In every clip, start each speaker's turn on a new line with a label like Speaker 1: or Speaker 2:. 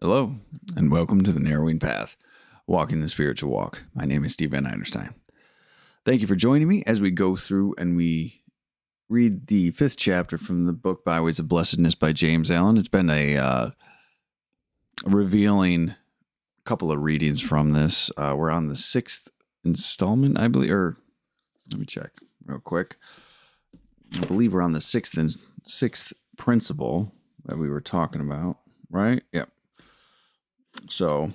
Speaker 1: Hello, and welcome to the Narrowing Path, Walking the Spiritual Walk. My name is Steve Van Eiderstein. Thank you for joining me as we go through and we read the 5th chapter from the book Byways of Blessedness by James Allen. It's been a revealing couple of readings from this. We're on the 6th installment, I believe, or let me check real quick. I believe we're on the sixth principle that we were talking about, right? Yep. So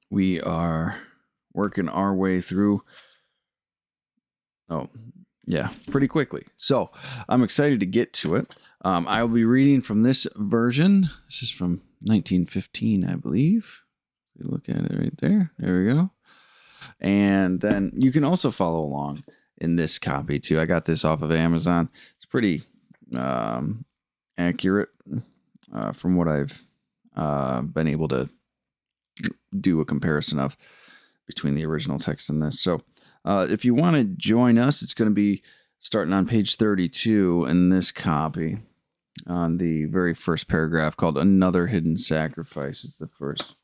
Speaker 1: we are working our way through. Pretty quickly. So I'm excited to get to it. I will be reading from this version. This is from 1915, I believe. You look at it right there. There we go. And then you can also follow along in this copy too. I got this off of Amazon. It's pretty accurate from what I've been able to do a comparison of between the original text and this. So if you want to join us, it's going to be starting on page 32 in this copy on the very first paragraph called Another Hidden Sacrifice. It's the first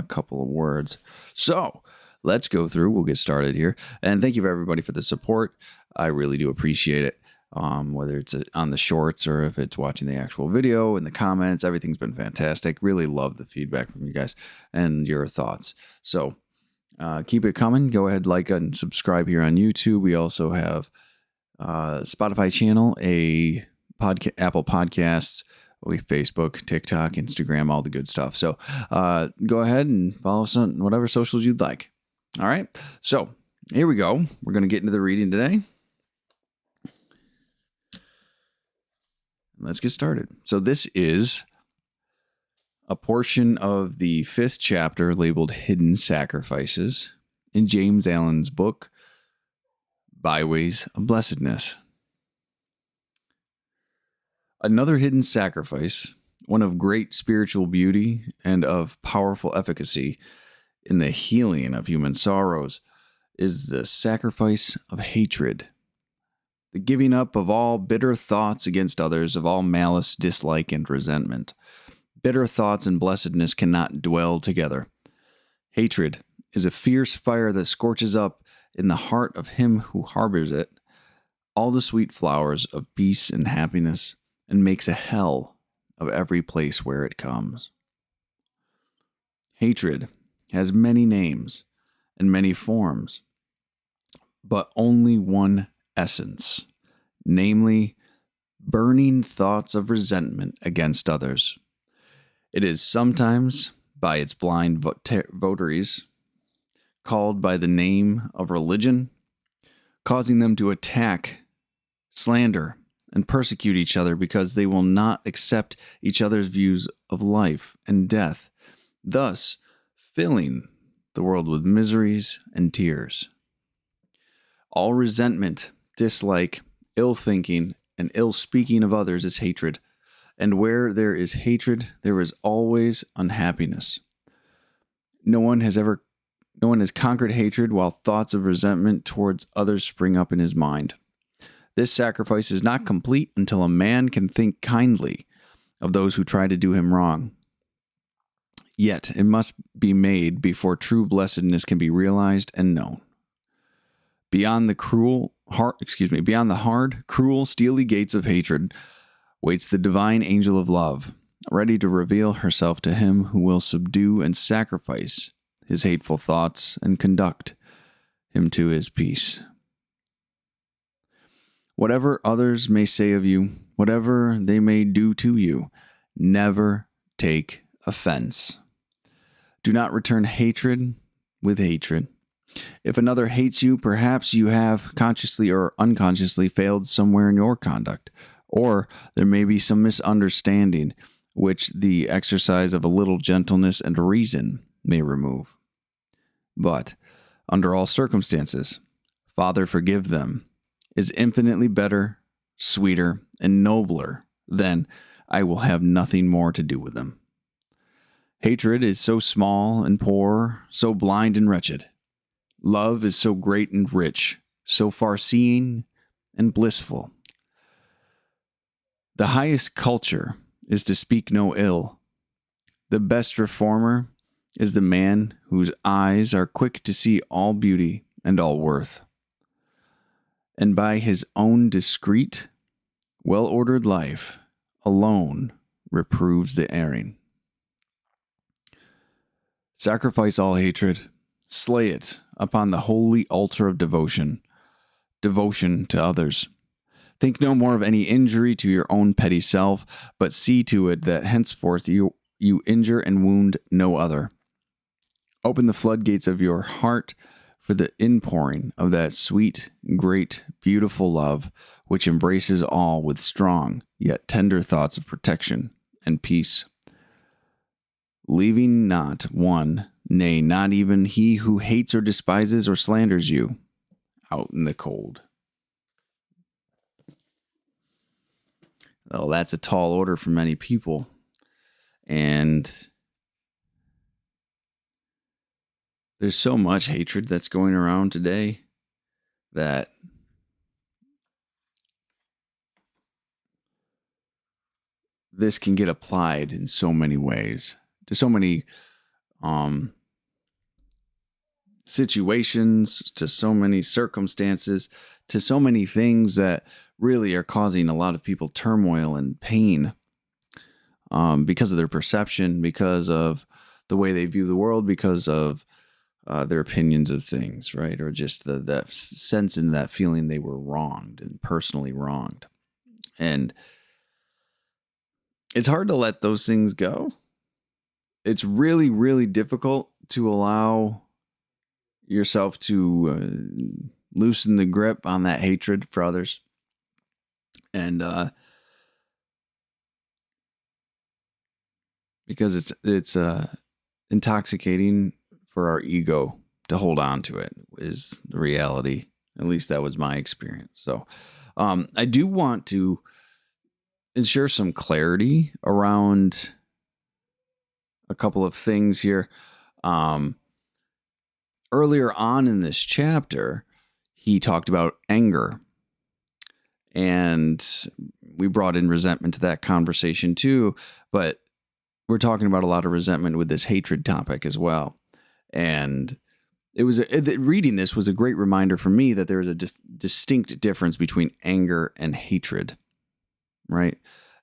Speaker 1: couple of words. So let's go through. We'll get started here. And thank you everybody for the support. I really do appreciate it. Whether it's on the shorts or if it's watching the actual video, in the comments, everything's been fantastic. Really love the feedback from you guys and your thoughts. So keep it coming. Go ahead, like and subscribe here on YouTube. We also have Spotify channel, a Apple Podcasts, we Facebook, TikTok, Instagram, all the good stuff. So go ahead and follow us on whatever socials you'd like. All right. So here we go. We're going to get into the reading today. Let's get started. So this is a portion of the 5th chapter labeled Hidden Sacrifices in James Allen's book, Byways of Blessedness. Another hidden sacrifice, one of great spiritual beauty and of powerful efficacy in the healing of human sorrows, is the sacrifice of hatred. The giving up of all bitter thoughts against others, of all malice, dislike, and resentment. Bitter thoughts and blessedness cannot dwell together. Hatred is a fierce fire that scorches up in the heart of him who harbors it all the sweet flowers of peace and happiness, and makes a hell of every place where it comes. Hatred has many names and many forms, but only one essence, namely, burning thoughts of resentment against others. It is sometimes, by its blind votaries, called by the name of religion, causing them to attack, slander, and persecute each other because they will not accept each other's views of life and death, thus filling the world with miseries and tears. All resentment, dislike, ill thinking, and ill speaking of others is hatred, and where there is hatred, there is always unhappiness. No one has conquered hatred while thoughts of resentment towards others spring up in his mind. This sacrifice is not complete until a man can think kindly of those who try to do him wrong. Yet it must be made before true blessedness can be realized and known. Beyond the hard, cruel, steely gates of hatred waits the divine angel of love, ready to reveal herself to him who will subdue and sacrifice his hateful thoughts and conduct him to his peace. Whatever others may say of you, whatever they may do to you, never take offense. Do not return hatred with hatred. If another hates you, perhaps you have consciously or unconsciously failed somewhere in your conduct, or there may be some misunderstanding which the exercise of a little gentleness and reason may remove. But, under all circumstances, Father, forgive them, is infinitely better, sweeter, and nobler than I will have nothing more to do with them. Hatred is so small and poor, so blind and wretched. Love is so great and rich, so far-seeing and blissful. The highest culture is to speak no ill. The best reformer is the man whose eyes are quick to see all beauty and all worth, and by his own discreet, well-ordered life alone reproves the erring. Sacrifice all hatred, slay it upon the holy altar of devotion to others. Think no more of any injury to your own petty self, but see to it that henceforth you injure and wound no other. Open the floodgates of your heart for the inpouring of that sweet, great, beautiful love which embraces all with strong yet tender thoughts of protection and peace, leaving not one, nay, not even he who hates or despises or slanders you, out in the cold. Well, that's a tall order for many people. And there's so much hatred that's going around today that this can get applied in so many ways to so many situations, to so many circumstances, to so many things that really are causing a lot of people turmoil and pain because of their perception, because of the way they view the world, because of their opinions of things, right? Or just that sense and that feeling they were wronged and personally wronged. And it's hard to let those things go. It's really, really difficult to allow yourself to loosen the grip on that hatred for others. And because it's intoxicating for our ego to hold on to it is the reality. At least that was my experience. So I do want to ensure some clarity around a couple of things here. Earlier on in this chapter, he talked about anger, and we brought in resentment to that conversation too, but we're talking about a lot of resentment with this hatred topic as well. And reading this was a great reminder for me that there is a distinct difference between anger and hatred, right?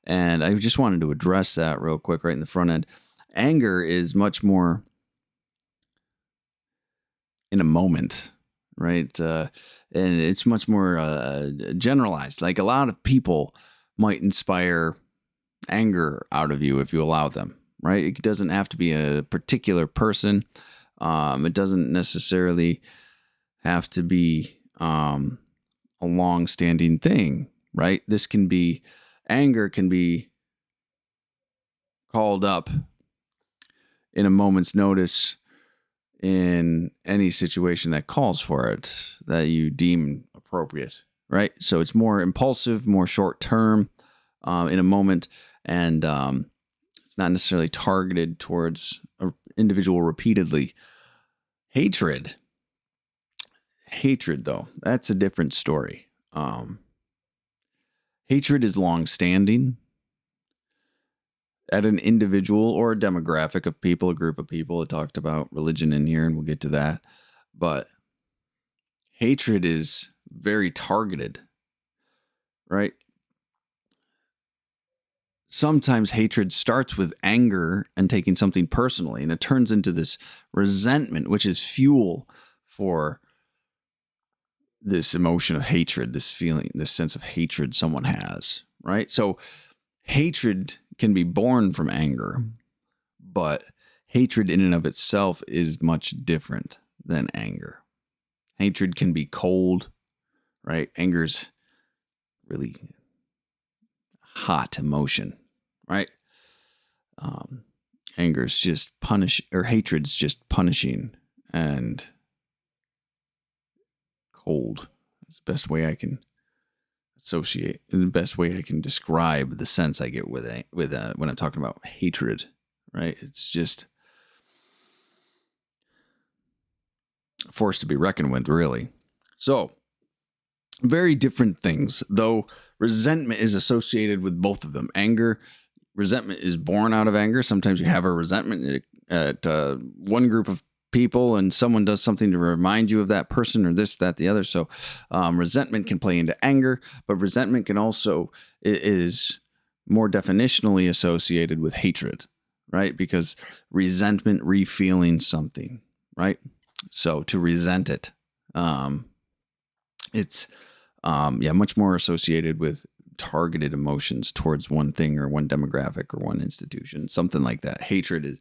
Speaker 1: And I just wanted to address that real quick right in the front end. Anger is much more in a moment, right? And it's much more generalized. Like a lot of people might inspire anger out of you if you allow them, right? It doesn't have to be a particular person. It doesn't necessarily have to be a long-standing thing, right? Anger can be called up in a moment's notice in any situation that calls for it, that you deem appropriate, right? So it's more impulsive, more short-term in a moment, and it's not necessarily targeted towards an individual repeatedly. Hatred, though, that's a different story. Hatred is long-standing at an individual or a demographic of people, a group of people. It talked about religion in here, and we'll get to that. But hatred is very targeted, right? Sometimes hatred starts with anger and taking something personally, and it turns into this resentment, which is fuel for this emotion of hatred, this feeling, this sense of hatred someone has, right? So hatred can be born from anger, but hatred in and of itself is much different than anger. Hatred can be cold, right? Anger's really hot emotion, right? Anger's just hatred's just punishing and cold. It's the best way I can associate, and the best way I can describe the sense I get with when I'm talking about hatred, right? It's just a force to be reckoned with, really. So, very different things, though resentment is associated with both of them. Anger, resentment is born out of anger. Sometimes you have a resentment at one group of people and someone does something to remind you of that person or this, that, the other. So resentment can play into anger, but resentment can also is more definitionally associated with hatred, right? Because resentment, refeeling something, right? So to resent it, it's much more associated with targeted emotions towards one thing or one demographic or one institution, something like that. Hatred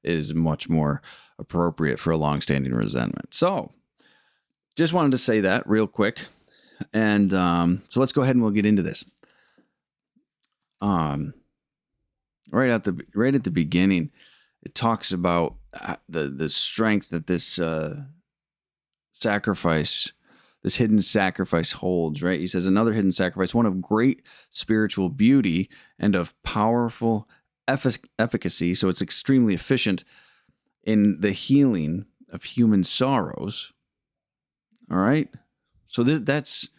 Speaker 1: is much more appropriate for a long-standing resentment. So just wanted to say that real quick. And so let's go ahead and we'll get into this. Right at the beginning, it talks about the strength that this sacrifice, this hidden sacrifice holds, right? He says, another hidden sacrifice, one of great spiritual beauty and of powerful efficacy. So it's extremely efficient in the healing of human sorrows. All right. So that's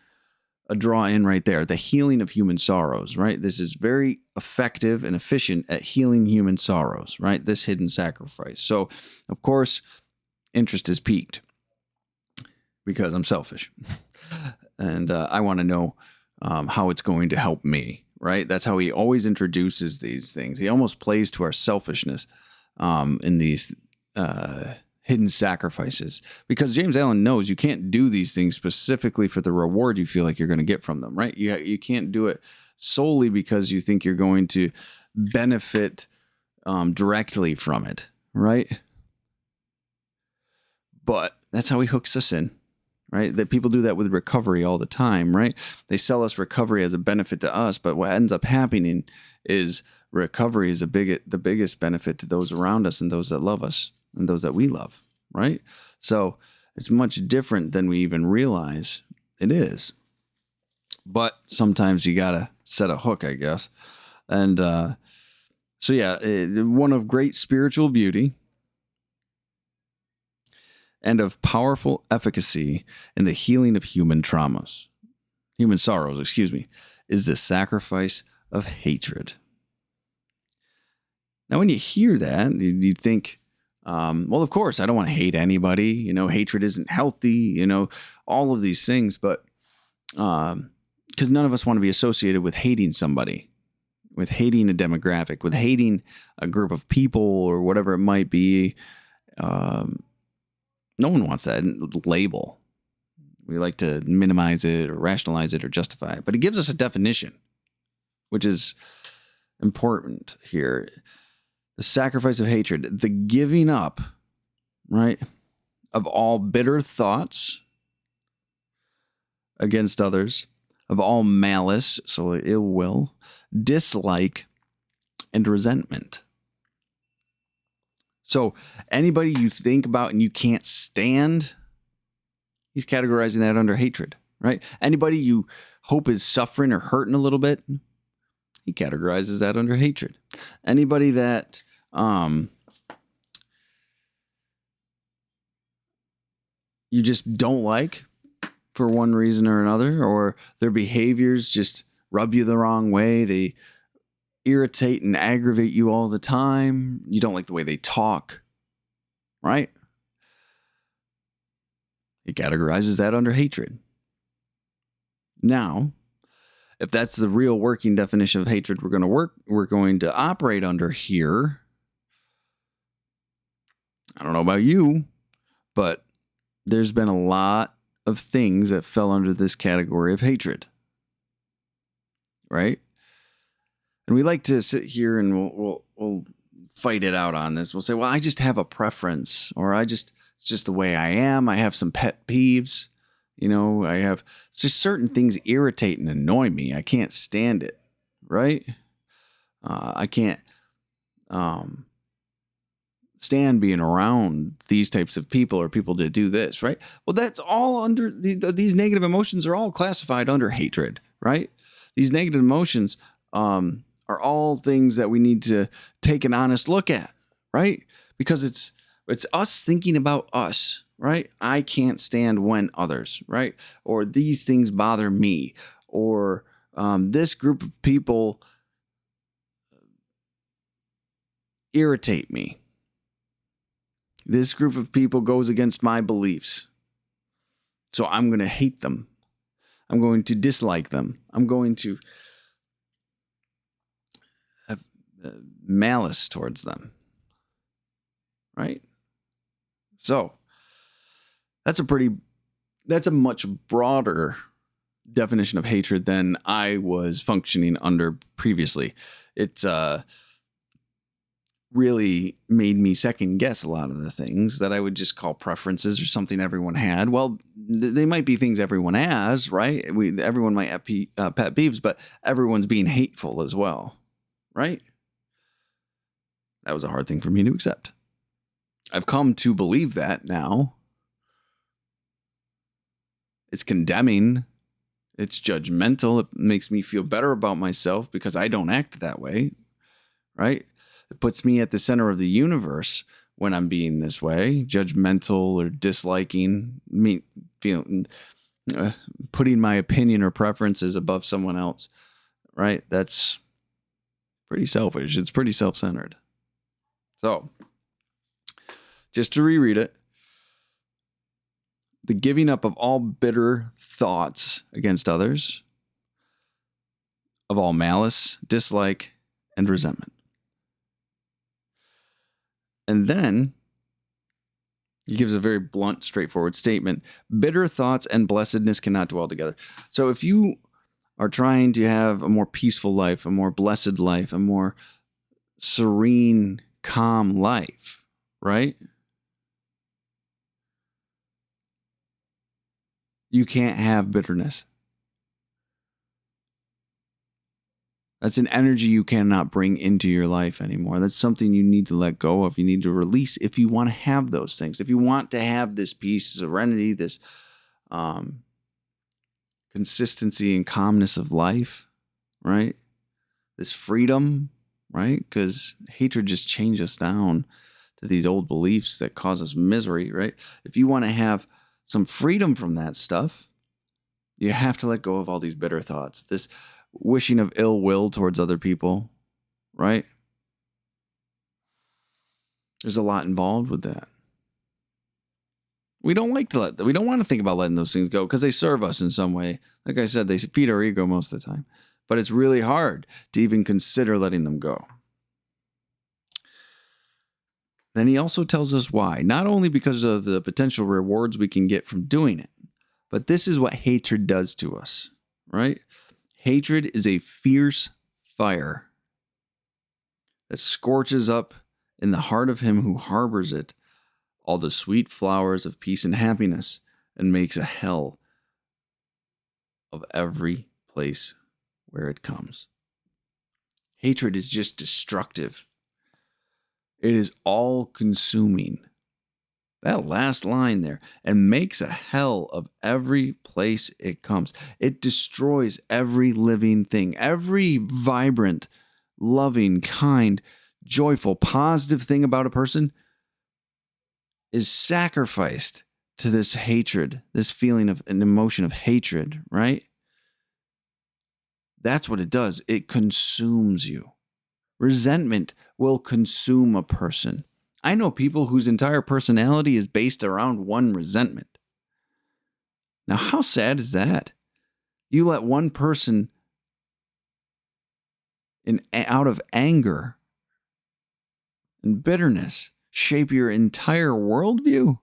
Speaker 1: a draw in right there. The healing of human sorrows, right? This is very effective and efficient at healing human sorrows, right? This hidden sacrifice. So, of course, interest is piqued because I'm selfish and I want to know how it's going to help me, right? That's how he always introduces these things. He almost plays to our selfishness in these hidden sacrifices, because James Allen knows you can't do these things specifically for the reward you feel like you're going to get from them, right? You can't do it solely because you think you're going to benefit directly from it, right? But that's how he hooks us in, right? That people do that with recovery all the time, right? They sell us recovery as a benefit to us, but what ends up happening is recovery is the biggest benefit to those around us and those that love us and those that we love, right? So it's much different than we even realize it is. But sometimes you got to set a hook, I guess. And one of great spiritual beauty and of powerful efficacy in the healing of human sorrows, is the sacrifice of hatred. Now, when you hear that, you think, well, of course, I don't want to hate anybody. Hatred isn't healthy, all of these things. But because none of us want to be associated with hating somebody, with hating a demographic, with hating a group of people or whatever it might be. No one wants that label. We like to minimize it or rationalize it or justify it. But it gives us a definition, which is important here. The sacrifice of hatred, the giving up, right, of all bitter thoughts against others, of all malice, so ill will, dislike, and resentment. So anybody you think about and you can't stand, he's categorizing that under hatred, right? Anybody you hope is suffering or hurting a little bit, he categorizes that under hatred. Anybody that you just don't like for one reason or another, or their behaviors just rub you the wrong way, they irritate and aggravate you all the time, you don't like the way they talk, right? He categorizes that under hatred. Now, if that's the real working definition of hatred we're going to operate under here, I don't know about you, but there's been a lot of things that fell under this category of hatred, right? And we like to sit here and we'll fight it out on this. We'll say, well, I just have a preference, or it's just the way I am. I have some pet peeves. I have just certain things irritate and annoy me. I can't stand it, right? I can't stand being around these types of people or people to do this, right? Well, that's all under these negative emotions are all classified under hatred, right? These negative emotions are all things that we need to take an honest look at, right? Because it's us thinking about us, right? I can't stand when others, right? Or these things bother me, or this group of people irritate me. This group of people goes against my beliefs. So I'm going to hate them. I'm going to dislike them. I'm going to have malice towards them. Right? So that's a much broader definition of hatred than I was functioning under previously. It really made me second guess a lot of the things that I would just call preferences or something everyone had. Well, they might be things everyone has, right? Everyone might have pet peeves, but everyone's being hateful as well, right? That was a hard thing for me to accept. I've come to believe that now. It's condemning. It's judgmental. It makes me feel better about myself because I don't act that way, right? It puts me at the center of the universe when I'm being this way, judgmental or disliking me, feeling, putting my opinion or preferences above someone else, right? That's pretty selfish. It's pretty self-centered. So, just to reread it, the giving up of all bitter thoughts against others, of all malice, dislike, and resentment. And then he gives a very blunt, straightforward statement. Bitter thoughts and blessedness cannot dwell together. So if you are trying to have a more peaceful life, a more blessed life, a more serene, calm life, right? You can't have bitterness. That's an energy you cannot bring into your life anymore. That's something you need to let go of. You need to release if you want to have those things. If you want to have this peace, serenity, this consistency and calmness of life, right? This freedom, right? Because hatred just changes us down to these old beliefs that cause us misery, right? If you want to have some freedom from that stuff, you have to let go of all these bitter thoughts, this wishing of ill will towards other people, right? There's a lot involved with that. We don't want to think about letting those things go because they serve us in some way. Like I said, they feed our ego most of the time. But it's really hard to even consider letting them go. Then he also tells us why. Not only because of the potential rewards we can get from doing it, but this is what hatred does to us, right? Hatred is a fierce fire that scorches up in the heart of him who harbors it all the sweet flowers of peace and happiness, and makes a hell of every place where it comes. Hatred is just destructive. It is all-consuming. That last line there, and makes a hell of every place it comes. It destroys every living thing, every vibrant, loving, kind, joyful, positive thing about a person is sacrificed to this hatred, this feeling of an emotion of hatred, right? That's what it does. It consumes you. Resentment will consume a person. I know people whose entire personality is based around one resentment. Now, how sad is that? You let one person out of anger and bitterness shape your entire worldview?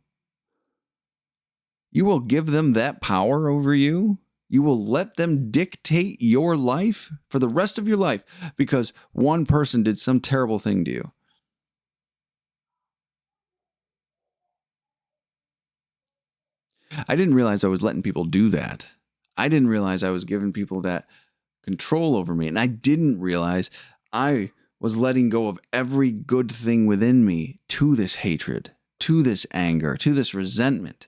Speaker 1: You will give them that power over you? You will let them dictate your life for the rest of your life because one person did some terrible thing to you. I didn't realize I was letting people do that. I didn't realize I was giving people that control over me. And I didn't realize I was letting go of every good thing within me to this hatred, to this anger, to this resentment.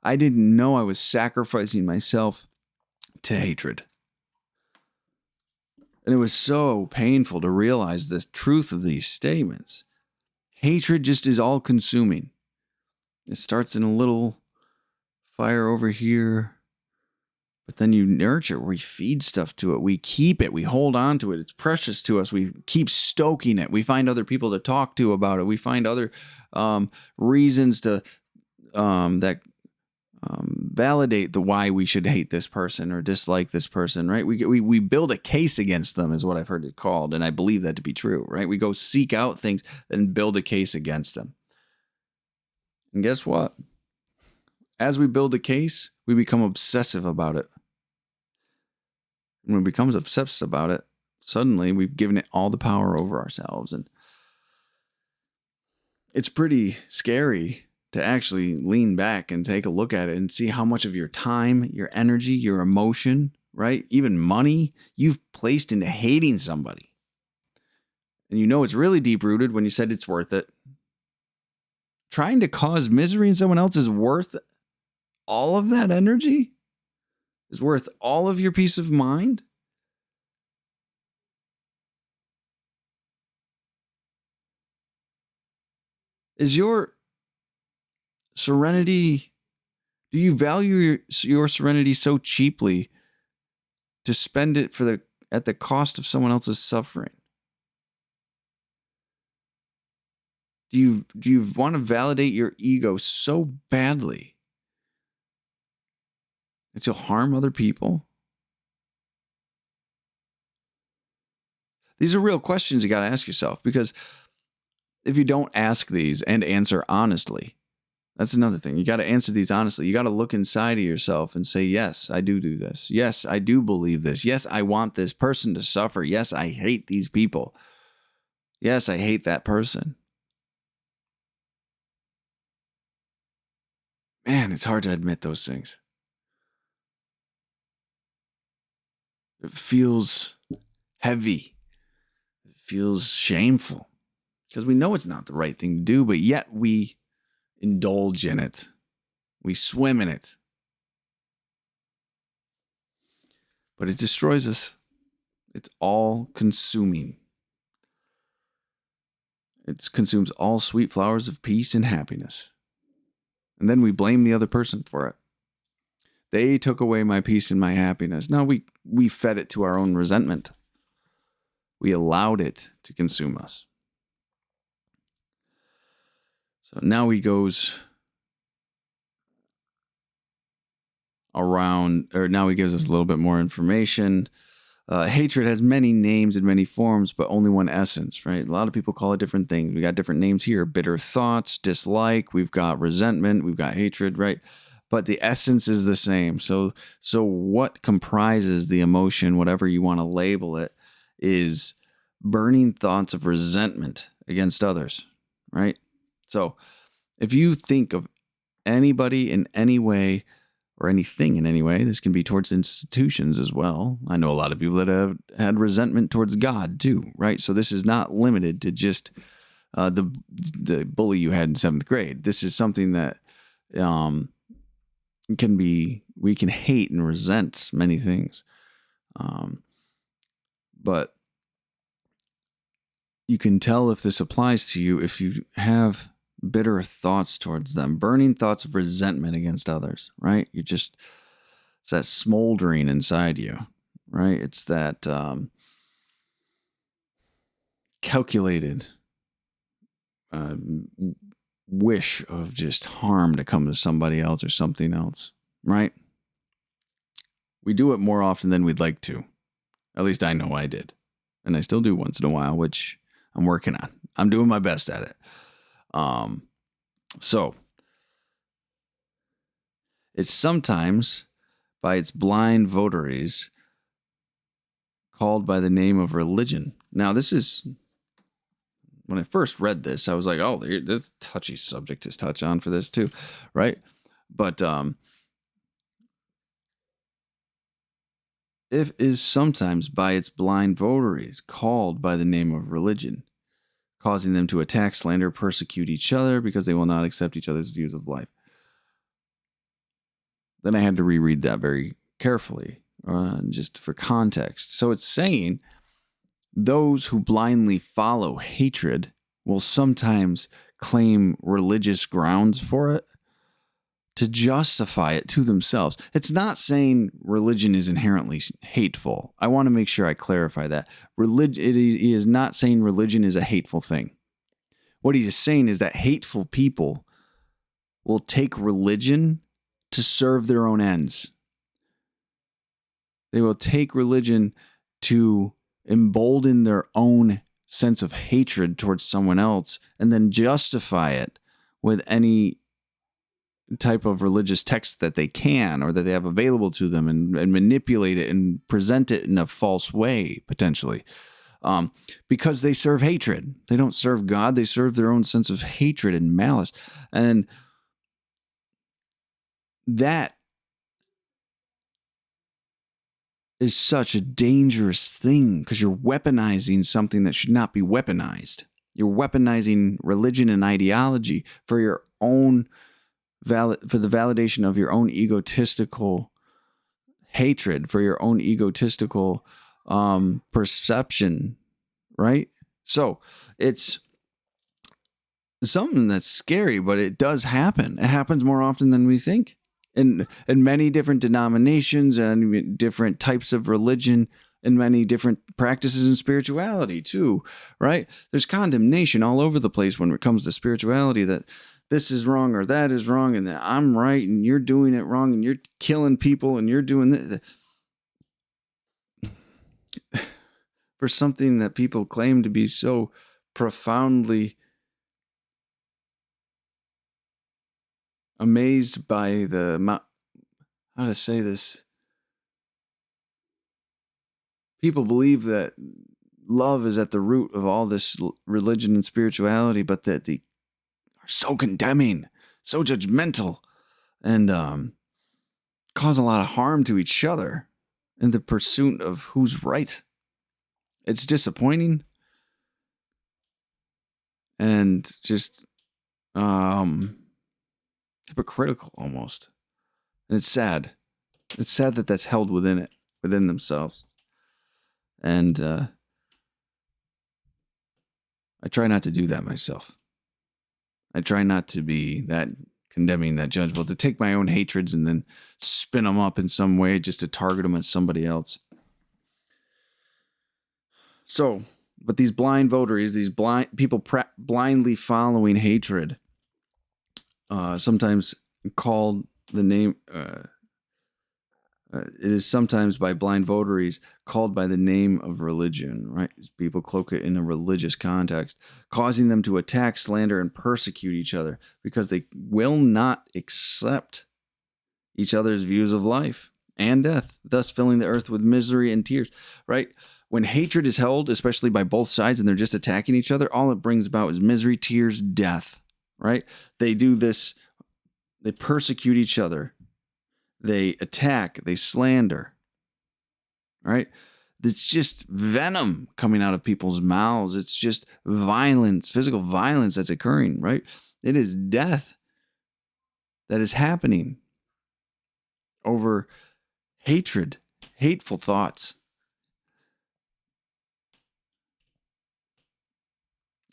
Speaker 1: I didn't know I was sacrificing myself to hatred. And it was so painful to realize the truth of these statements. Hatred just is all consuming. It starts in a little fire over here, But then you nurture, we feed stuff to it, we keep it, we hold on to it. It's precious to us. We keep stoking it. We find other people to talk to about it. We find other reasons to that validate the why we should hate this person or dislike this person, right? We build a case against them is what I've heard it called, and I believe that to be true, right? We go seek out things and build a case against them. And guess what? As we build a case, we become obsessive about it. And when we become obsessed about it, suddenly we've given it all the power over ourselves. And it's pretty scary to actually lean back and take a look at it and see how much of your time, your energy, your emotion, right? Even money you've placed into hating somebody. And you know it's really deep rooted when you said it's worth it. Trying to cause misery in someone else is worth all of that energy? Is worth all of your peace of mind? Is your serenity, do you value your serenity so cheaply to spend it at the cost of someone else's suffering? Do you want to validate your ego so badly that you'll harm other people? These are real questions you got to ask yourself, because if you don't ask these and answer honestly, that's another thing. You got to answer these honestly. You got to look inside of yourself and say, yes, I do this. Yes, I do believe this. Yes, I want this person to suffer. Yes, I hate these people. Yes, I hate that person. Man, it's hard to admit those things. It feels heavy. It feels shameful because we know it's not the right thing to do, but yet we indulge in it. We swim in it. But it destroys us. It's all consuming. It consumes all sweet flowers of peace and happiness. And then we blame the other person for it. They took away my peace and my happiness. No, we fed it to our own resentment. We allowed it to consume us. So now he goes around, or now he gives us a little bit more information. Hatred has many names and many forms, but only one essence, right? A lot of people call it different things. We got different names here: bitter thoughts, dislike. We've got resentment. We've got hatred, right? But the essence is the same. So what comprises the emotion, whatever you want to label it, is burning thoughts of resentment against others, right? So if you think of anybody in any way, or anything in any way, this can be towards institutions as well. I know a lot of people that have had resentment towards God too, right? So this is not limited to just the bully you had in 7th grade. This is something that we can hate and resent many things. But you can tell if this applies to you if you have bitter thoughts towards them, burning thoughts of resentment against others, right? It's that smoldering inside you, right? It's that calculated wish of just harm to come to somebody else or something else, right? We do it more often than we'd like to. At least I know I did. And I still do once in a while, which I'm working on. I'm doing my best at it. So it's sometimes by its blind votaries called by the name of religion. Now, this is, when I first read this, I was like, oh, there's a touchy subject to touch on for this too, right? But it is sometimes by its blind votaries called by the name of religion, causing them to attack, slander, persecute each other because they will not accept each other's views of life. Then I had to reread that very carefully, just for context. So it's saying those who blindly follow hatred will sometimes claim religious grounds for it to justify it to themselves. It's not saying religion is inherently hateful. I want to make sure I clarify that. He is not saying religion is a hateful thing. What he is saying is that hateful people will take religion to serve their own ends. They will take religion to embolden their own sense of hatred towards someone else and then justify it with any type of religious text that they can or that they have available to them and manipulate it and present it in a false way, potentially. Because they serve hatred. They don't serve God. They serve their own sense of hatred and malice. And that is such a dangerous thing because you're weaponizing something that should not be weaponized. You're weaponizing religion and ideology for your own for the validation of your own egotistical hatred, for your own egotistical perception, right? So it's something that's scary, but it does happen. It happens more often than we think. In many different denominations and different types of religion and many different practices in spirituality too, right? There's condemnation all over the place when it comes to spirituality that this is wrong or that is wrong and that I'm right and you're doing it wrong and you're killing people and you're doing this. For something that people claim to be so profoundly amazed by how to say this. People believe that love is at the root of all this religion and spirituality, but that they are so condemning, so judgmental, and cause a lot of harm to each other in the pursuit of who's right. It's disappointing and just hypocritical almost. And it's sad. It's sad that that's held within themselves. And I try not to do that myself. I try not to be that condemning, that judgmental, to take my own hatreds and then spin them up in some way just to target them at somebody else. So, but these blind votaries, these people blindly following hatred, sometimes called the name, it is sometimes by blind votaries called by the name of religion, right? People cloak it in a religious context, causing them to attack, slander, and persecute each other because they will not accept each other's views of life and death, thus filling the earth with misery and tears, right? When hatred is held, especially by both sides, and they're just attacking each other, all it brings about is misery, tears, death, right? They do this, they persecute each other. They attack, they slander, right? It's just venom coming out of people's mouths. It's just violence, physical violence that's occurring, right? It is death that is happening over hatred, hateful thoughts.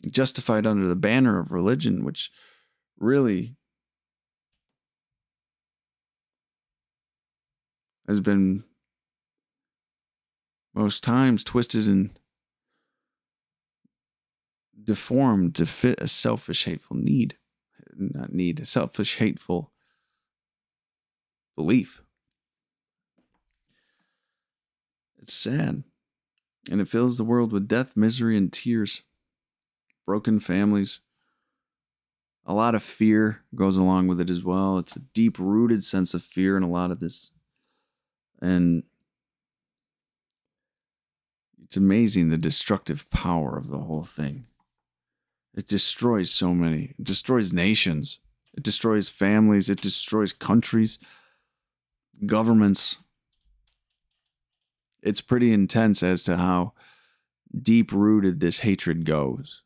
Speaker 1: Justified under the banner of religion, which really has been most times twisted and deformed to fit a selfish, hateful a selfish, hateful belief. It's sad, and it fills the world with death, misery, and tears. Broken families. A lot of fear goes along with it as well. It's a deep-rooted sense of fear in a lot of this. And it's amazing the destructive power of the whole thing. It destroys so many. It destroys nations. It destroys families. It destroys countries, governments. It's pretty intense as to how deep-rooted this hatred goes.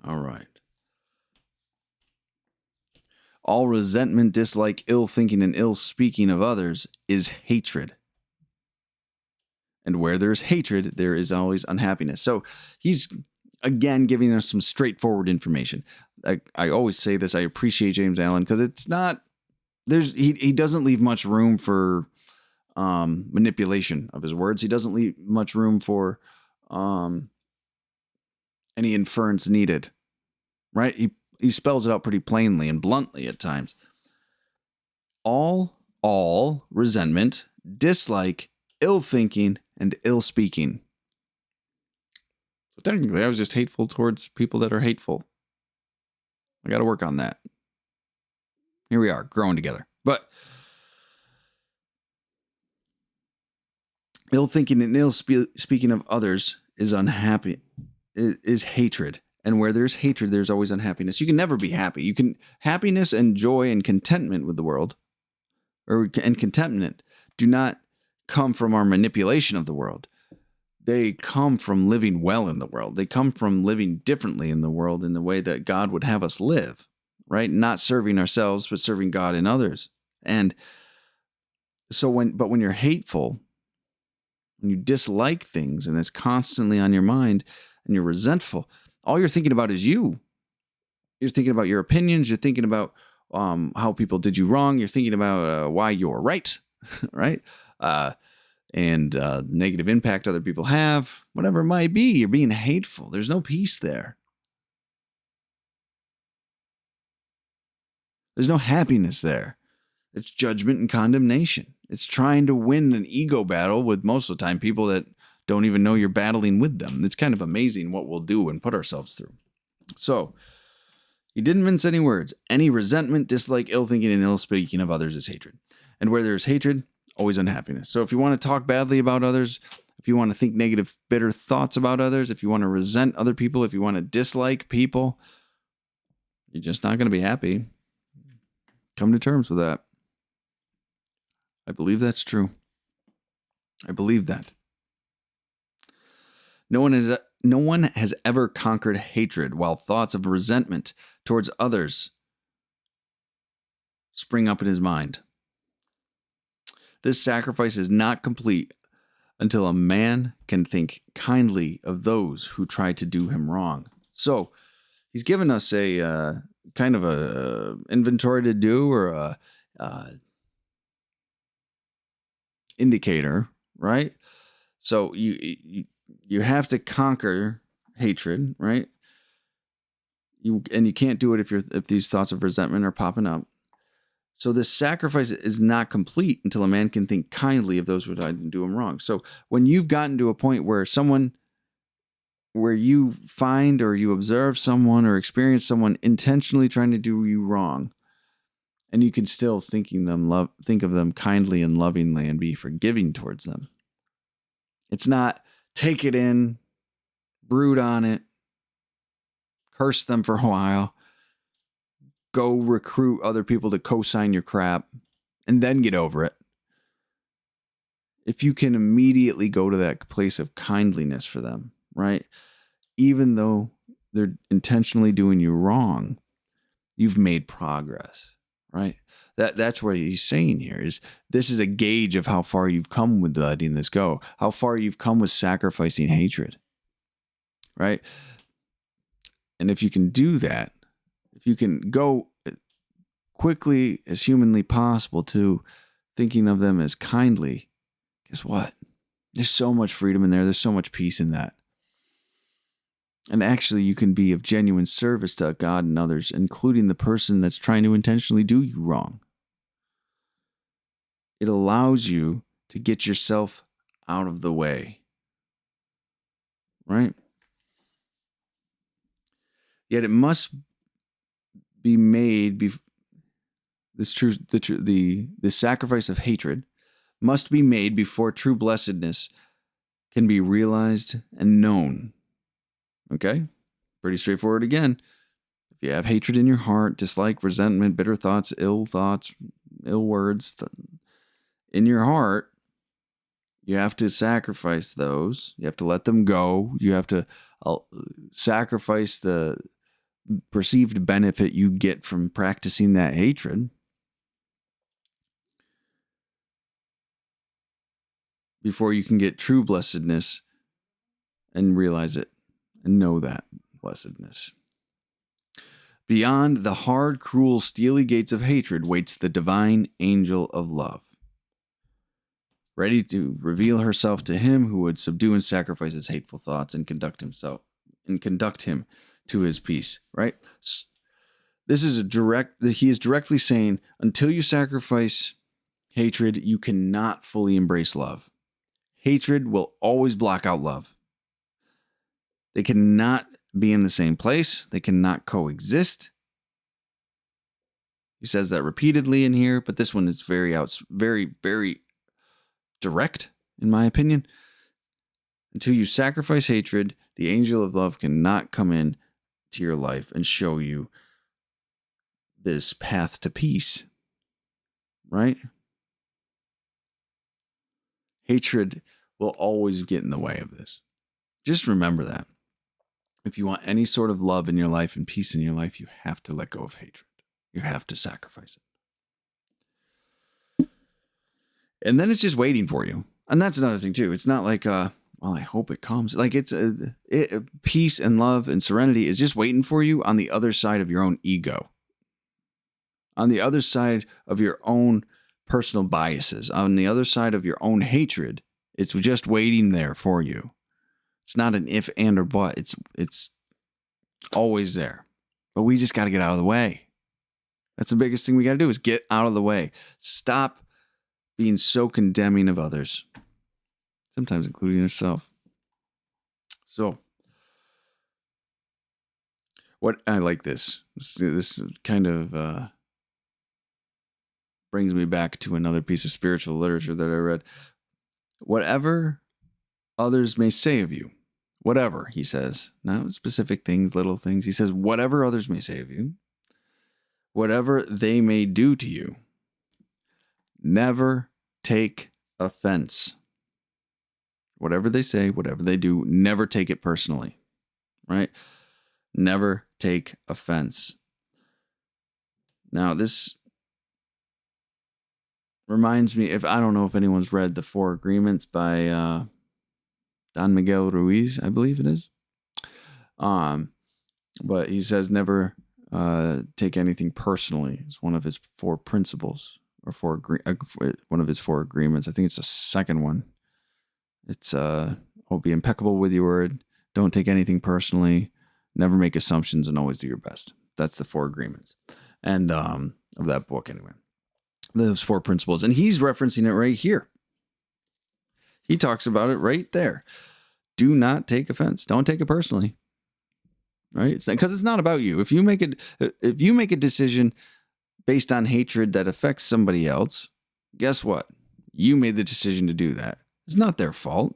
Speaker 1: All right. All resentment, dislike, ill thinking, and ill speaking of others is hatred. And where there's hatred, there is always unhappiness. So he's again, giving us some straightforward information. I always say this. I appreciate James Allen because it's not, he doesn't leave much room for manipulation of his words. He doesn't leave much room for any inference needed, right? He spells it out pretty plainly and bluntly at times. All resentment, dislike, ill thinking, and ill speaking. So technically, I was just hateful towards people that are hateful. I got to work on that. Here we are, growing together. But ill thinking and ill speaking of others is unhappy, is hatred. And where there's hatred, there's always unhappiness. You can never be happy. Happiness and joy and contentment with the world, and contentment, do not come from our manipulation of the world. They come from living well in the world. They come from living differently in the world in the way that God would have us live, right? Not serving ourselves, but serving God and others. And so when you're hateful, when you dislike things and it's constantly on your mind and you're resentful, all you're thinking about is you. You're thinking about your opinions. You're thinking about how people did you wrong. You're thinking about why you're right, right? And negative impact other people have, whatever it might be. You're being hateful. There's no peace there. There's no happiness there. It's judgment and condemnation. It's trying to win an ego battle with most of the time people that don't even know you're battling with them. It's kind of amazing what we'll do and put ourselves through. So, he didn't mince any words. Any resentment, dislike, ill thinking, and ill speaking of others is hatred. And where there's hatred, always unhappiness. So if you want to talk badly about others, if you want to think negative, bitter thoughts about others, if you want to resent other people, if you want to dislike people, you're just not going to be happy. Come to terms with that. I believe that's true. I believe that. No one has ever conquered hatred while thoughts of resentment towards others spring up in his mind. This sacrifice is not complete until a man can think kindly of those who try to do him wrong. So he's given us a kind of a inventory to do, or a indicator, right? So you have to conquer hatred, right? You can't do it if these thoughts of resentment are popping up. So this sacrifice is not complete until a man can think kindly of those who died and do him wrong. So when you've gotten to a point where you find or you observe someone or experience someone intentionally trying to do you wrong, and you can still think of them kindly and lovingly and be forgiving towards them. It's not take it in, brood on it, curse them for a while, go recruit other people to co-sign your crap, and then get over it. If you can immediately go to that place of kindliness for them, right? Even though they're intentionally doing you wrong, you've made progress, right? That's what he's saying here is this is a gauge of how far you've come with letting this go, how far you've come with sacrificing hatred, right? And if you can do that, if you can go quickly as humanly possible to thinking of them as kindly, guess what? There's so much freedom in there. There's so much peace in that. And actually, you can be of genuine service to God and others, including the person that's trying to intentionally do you wrong. It allows you to get yourself out of the way. Right? Yet it must be made, the sacrifice of hatred must be made before true blessedness can be realized and known. Okay? Pretty straightforward again. If you have hatred in your heart, dislike, resentment, bitter thoughts, ill words in your heart, you have to sacrifice those. You have to let them go. You have to sacrifice the perceived benefit you get from practicing that hatred before you can get true blessedness and realize it and know that blessedness. Beyond the hard, cruel, steely gates of hatred waits the divine angel of love, ready to reveal herself to him who would subdue and sacrifice his hateful thoughts and conduct him to his peace. Right? This is he is directly saying, until you sacrifice hatred, you cannot fully embrace love. Hatred will always block out love. They cannot be in the same place. They cannot coexist. He says that repeatedly in here, but this one is very, very direct, in my opinion. Until you sacrifice hatred, the angel of love cannot come in to your life and show you this path to peace. Right? Hatred will always get in the way of this. Just remember that. If you want any sort of love in your life and peace in your life, you have to let go of hatred. You have to sacrifice it. And then it's just waiting for you. And that's another thing too. It's not like, well, I hope it comes. Like peace and love and serenity is just waiting for you on the other side of your own ego. On the other side of your own personal biases. On the other side of your own hatred. It's just waiting there for you. It's not an if, and, or but. It's always there. But we just got to get out of the way. That's the biggest thing we got to do is get out of the way. Stop being so condemning of others. Sometimes including yourself. So, what I like this. This kind of brings me back to another piece of spiritual literature that I read. Whatever others may say of you, whatever, he says, not specific things, little things. He says, whatever others may say of you, whatever they may do to you, never take offense. Whatever they say, whatever they do, never take it personally, right? Never take offense. Now, this reminds me, I don't know if anyone's read The Four Agreements by Don Miguel Ruiz, I believe it is. But he says never take anything personally. It's one of his four principles, or one of his four agreements. I think it's the second one. It's be impeccable with your word. Don't take anything personally. Never make assumptions, and always do your best. That's the four agreements, and of that book anyway. Those four principles, and he's referencing it right here. He talks about it right there. Do not take offense. Don't take it personally. Right? Because it's not about you. If you make a decision based on hatred that affects somebody else, guess what? You made the decision to do that. It's not their fault.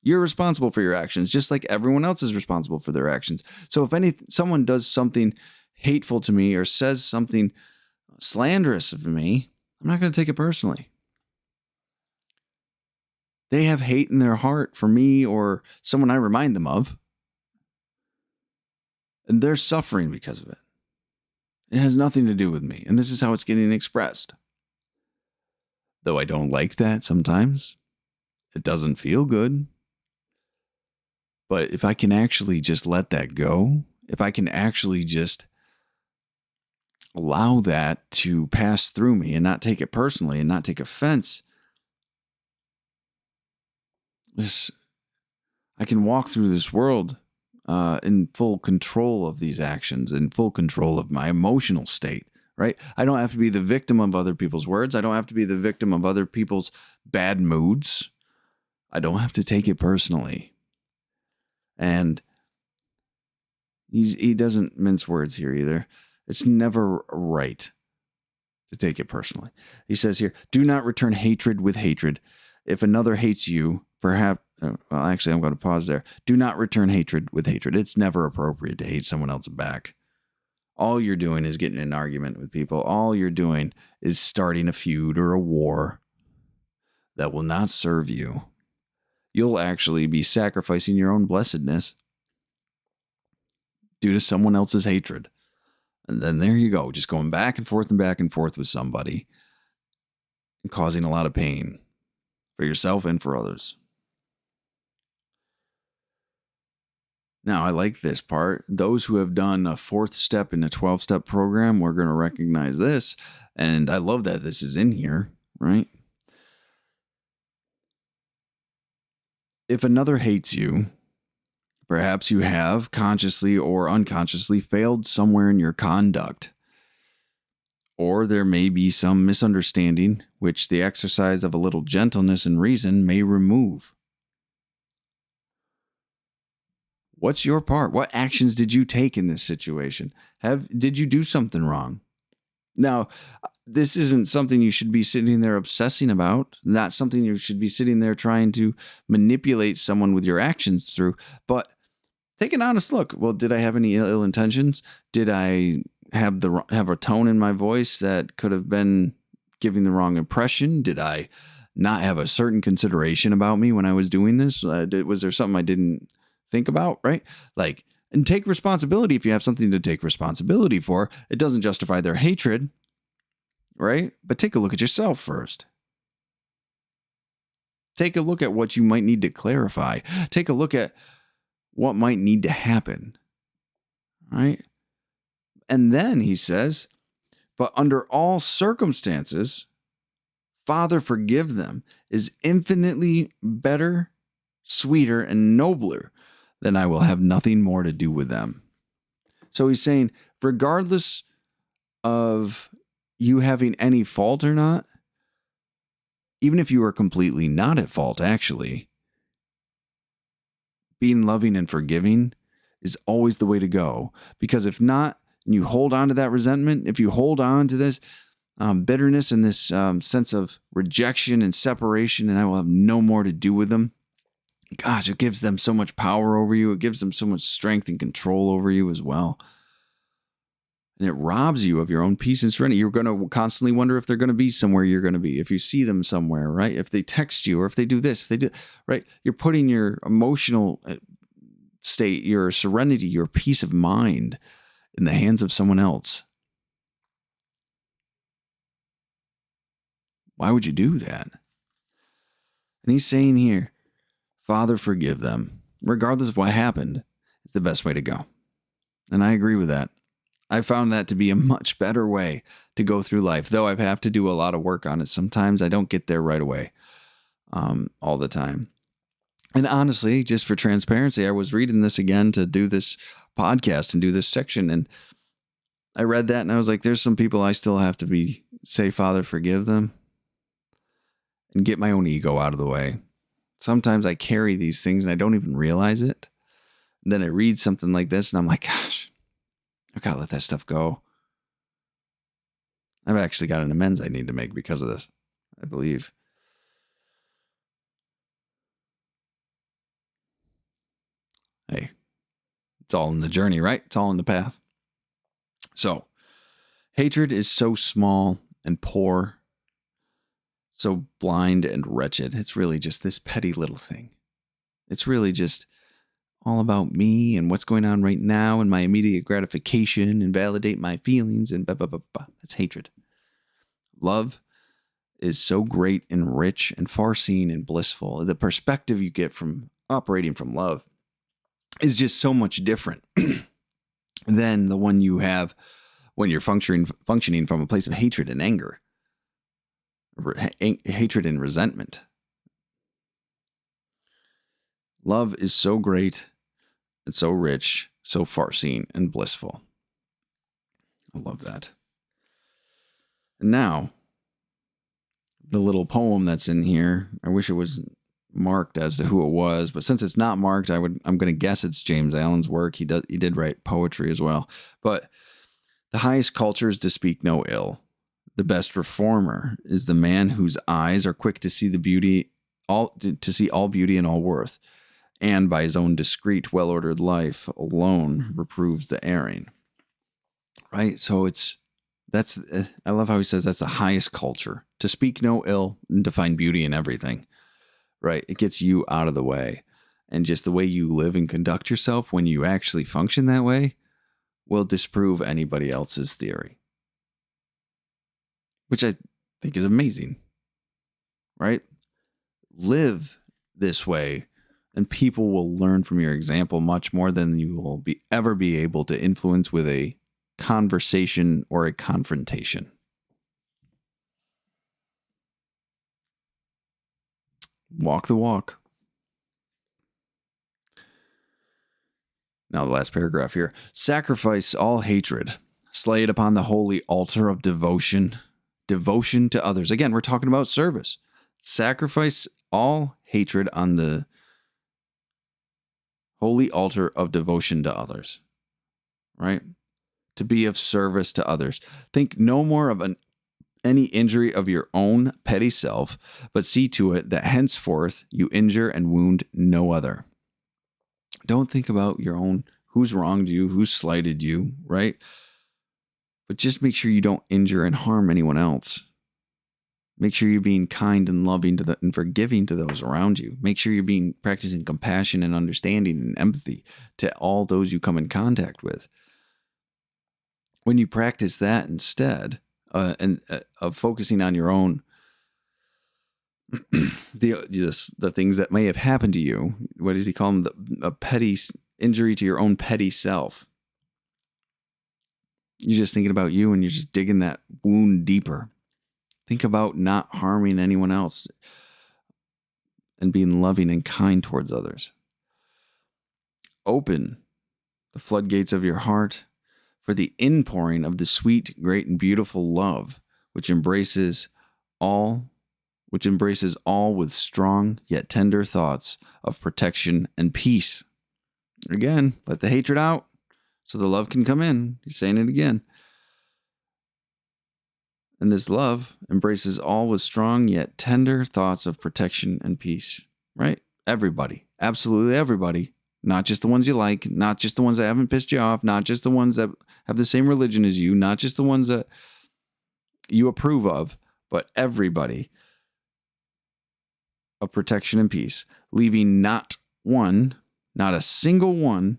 Speaker 1: You're responsible for your actions, just like everyone else is responsible for their actions. So if someone does something hateful to me or says something slanderous of me, I'm not going to take it personally. They have hate in their heart for me or someone I remind them of. And they're suffering because of it. It has nothing to do with me. And this is how it's getting expressed. Though I don't like that sometimes. It doesn't feel good. But if I can actually just let that go, if I can actually just allow that to pass through me and not take it personally and not take offense, I can walk through this world in full control of these actions, in full control of my emotional state, right? I don't have to be the victim of other people's words. I don't have to be the victim of other people's bad moods. I don't have to take it personally. And he doesn't mince words here either. It's never right to take it personally. He says here, do not return hatred with hatred. If another hates you, perhaps, actually, I'm going to pause there. Do not return hatred with hatred. It's never appropriate to hate someone else back. All you're doing is getting in an argument with people. All you're doing is starting a feud or a war that will not serve you. You'll actually be sacrificing your own blessedness due to someone else's hatred. And then there you go, just going back and forth with somebody and causing a lot of pain for yourself and for others. Now, I like this part. Those who have done a 4th step in a 12-step program, we're going to recognize this. And I love that this is in here, right? If another hates you, perhaps you have consciously or unconsciously failed somewhere in your conduct. Or there may be some misunderstanding, which the exercise of a little gentleness and reason may remove. What's your part? What actions did you take in this situation? Did you do something wrong? Now, this isn't something you should be sitting there obsessing about, not something you should be sitting there trying to manipulate someone with your actions through, but take an honest look. Well, did I have any ill intentions? Did I have a tone in my voice that could have been giving the wrong impression? Did I not have a certain consideration about me when I was doing this? Was there something I didn't think about, right? Like, and take responsibility if you have something to take responsibility for. It doesn't justify their hatred, right? But take a look at yourself first. Take a look at what you might need to clarify. Take a look at what might need to happen, right? And then he says, but under all circumstances, Father, forgive them is infinitely better, sweeter, and nobler than I will have nothing more to do with them. So he's saying, regardless of you having any fault or not, even if you are completely not at fault, actually, being loving and forgiving is always the way to go. Because if not, and you hold on to that resentment, if you hold on to this bitterness and this sense of rejection and separation, and I will have no more to do with them, gosh, it gives them so much power over you. It gives them so much strength and control over you as well. And it robs you of your own peace and serenity. You're going to constantly wonder if they're going to be somewhere you're going to be. If you see them somewhere, right? If they text you or if they do this, if they do, right? You're putting your emotional state, your serenity, your peace of mind in the hands of someone else. Why would you do that? And he's saying here, Father, forgive them. Regardless of what happened, it's the best way to go. And I agree with that. I found that to be a much better way to go through life, though I have to do a lot of work on it. Sometimes I don't get there right away, all the time. And honestly, just for transparency, I was reading this again to do this podcast and do this section. And I read that and I was like, there's some people I still have to say, Father, forgive them, and get my own ego out of the way. Sometimes I carry these things and I don't even realize it. And then I read something like this and I'm like, gosh, I've got to let that stuff go. I've actually got an amends I need to make because of this, I believe. Hey, it's all in the journey, right? It's all in the path. So, hatred is so small and poor, so blind and wretched. It's really just this petty little thing. It's really just all about me and what's going on right now and my immediate gratification and validate my feelings and blah, blah, blah, blah. That's hatred. Love is so great and rich and far-seeing and blissful. The perspective you get from operating from love is just so much different than the one you have when you're functioning from a place of hatred and anger, hatred and resentment. Love is so great and so rich, so far-seeing and blissful. I love that. And now, the little poem that's in here, I wish it was marked as to who it was, but since it's not marked, I'm going to guess it's James Allen's work. He did write poetry as well. But the highest culture is to speak no ill. The best reformer is the man whose eyes are quick to see to see all beauty and all worth, and by his own discreet, well-ordered life alone reproves the erring. Right? So I love how he says that's the highest culture, to speak no ill and to find beauty in everything. Right? It gets you out of the way. And just the way you live and conduct yourself when you actually function that way will disprove anybody else's theory. Which I think is amazing. Right? Live this way and people will learn from your example much more than you will ever be able to influence with a conversation or a confrontation. Walk the walk. Now, the last paragraph here. Sacrifice all hatred. Slay it upon the holy altar of devotion. Devotion to others. Again, we're talking about service. Sacrifice all hatred on the holy altar of devotion to others. Right? To be of service to others. Think no more of any injury of your own petty self, but see to it that henceforth you injure and wound no other. Don't think about your own, who's wronged you, who's slighted you, right? But just make sure you don't injure and harm anyone else. Make sure you're being kind and loving and forgiving to those around you. Make sure you're practicing compassion and understanding and empathy to all those you come in contact with. When you practice that instead, of focusing on your own, the things that may have happened to you, what does he call them? A petty injury to your own petty self. You're just thinking about you and you're just digging that wound deeper. Think about not harming anyone else and being loving and kind towards others. Open the floodgates of your heart for the inpouring of the sweet, great, and beautiful love, which embraces all with strong yet tender thoughts of protection and peace. Again, let the hatred out so the love can come in. He's saying it again. And this love embraces all with strong yet tender thoughts of protection and peace. Right? Everybody. Absolutely everybody. Not just the ones you like, not just the ones that haven't pissed you off, not just the ones that have the same religion as you, not just the ones that you approve of, but everybody of protection and peace, leaving not a single one,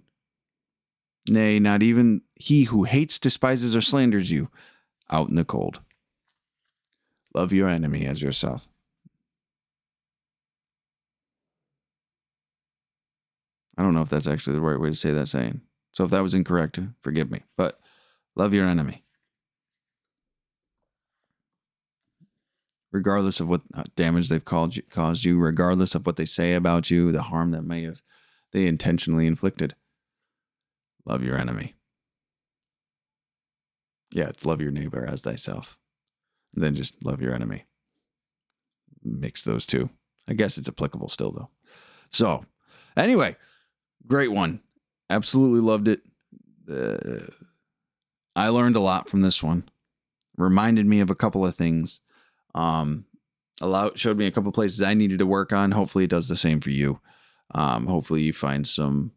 Speaker 1: nay, not even he who hates, despises, or slanders you, out in the cold. Love your enemy as yourself. I don't know if that's actually the right way to say that saying. So if that was incorrect, forgive me. But love your enemy. Regardless of what damage they've caused you, regardless of what they say about you, the harm that they intentionally inflicted. Love your enemy. Yeah, it's love your neighbor as thyself. And then just love your enemy. Mix those two. I guess it's applicable still, though. So, anyway, great one. Absolutely loved it. I learned a lot from this one. Reminded me of a couple of things. Showed me a couple of places I needed to work on. Hopefully it does the same for you. Hopefully you find some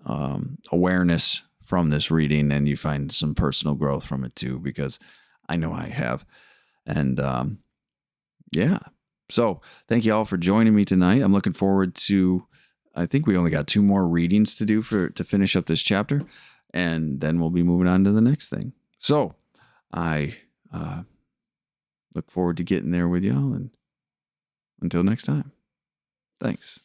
Speaker 1: awareness from this reading and you find some personal growth from it too, because I know I have. And yeah. So thank you all for joining me tonight. I'm looking forward to, I think we only got 2 more readings to do to finish up this chapter, and then we'll be moving on to the next thing. So I look forward to getting there with y'all, and until next time, thanks.